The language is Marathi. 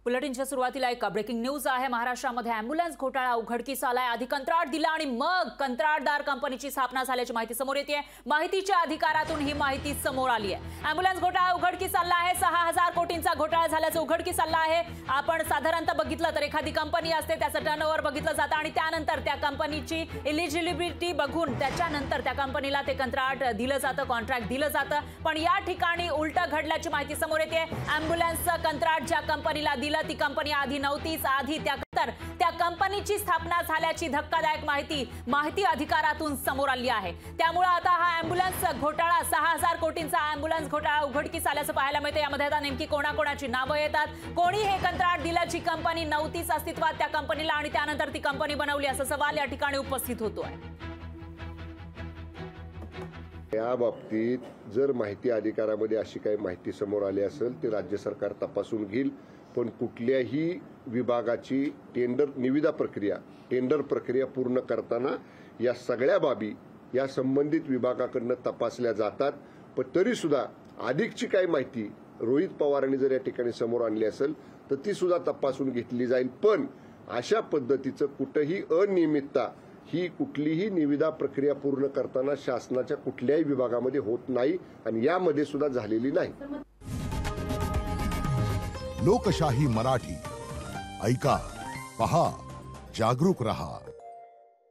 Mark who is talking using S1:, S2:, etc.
S1: बुलेटिनच्या सुरुवातीला एक ब्रेकिंग न्यूज आहे। महाराष्ट्रामध्ये ॲम्ब्युलन्स घोटाळा उघडकीस आलाय। आधी कंत्राट दिला आणि मग कंत्राटदार कंपनीची स्थापना झाल्याची माहिती समोर येते। माहितीच्या अधिकारातून ही माहिती समोर आली आहे। ॲम्ब्युलन्स घोटाळा उघडकीस आला आहे। 6000 कोटींचा घोटाळा झाल्याचं उघडकीस आलं आहे। आपण साधारणतः बघितलं तर एखादी कंपनी असते, त्याचं टर्नओव्हर बघितलं जातं आणि त्यानंतर त्या कंपनीची एलिजिबिलिटी बघून त्याच्यानंतर त्या कंपनीला ते कंत्राट दिलं जातं, कॉन्ट्रॅक्ट दिलं जातं। पण या ठिकाणी उलट घडल्याची माहिती समोर येते। ॲम्ब्युलन्सचं कंत्राट ज्या कंपनीला ती कंपनी आधी नव्हतीच। आधी त्या कंपनीची स्थापना झाल्याची धक्कादायक माहिती अधिकारातून समोर आली आहे। त्यामुळे आता हा ॲम्ब्युलन्स घोटाळा 6000 कोटींचा ॲम्ब्युलन्स घोटाळा उघडकीस आल्याचं पाहायला मिळतं। यामध्ये आता नेमकी कोणाकोणाची नावं येतात, कोणी हे कंत्राट दिलं, जी कंपनी नव्हतीच अस्तित्वात त्या कंपनीला आणि त्यानंतर ती कंपनी बनवली, असा सवाल या ठिकाणी उपस्थित होतोय।
S2: या बाबतीत जर माहिती अधिकारामध्ये अशी काही माहिती समोर आली असेल ते राज्य सरकार तपासून घेईल। पण कुठल्याही विभागाची निविदा प्रक्रिया पूर्ण करताना या सगळ्या बाबी या संबंधित विभागाकडून तपासल्या जातात। पण तरी सुद्धा अधिकची काही माहिती रोहित पवारांनी जर या ठिकाणी समोर आणली असेल तर ती सुद्धा तपासून घेतली जाईल। पण अशा पद्धतीचं कुठेही अनियमितता ही कुठलीही निविदा प्रक्रिया पूर्ण करताना शासनाच्या कुठल्याही विभागामध्ये होत नाही आणि यामध्ये सुद्धा झालेली नाही।
S3: लोकशाही मराठी ऐका, पहा, जागरूक रहा।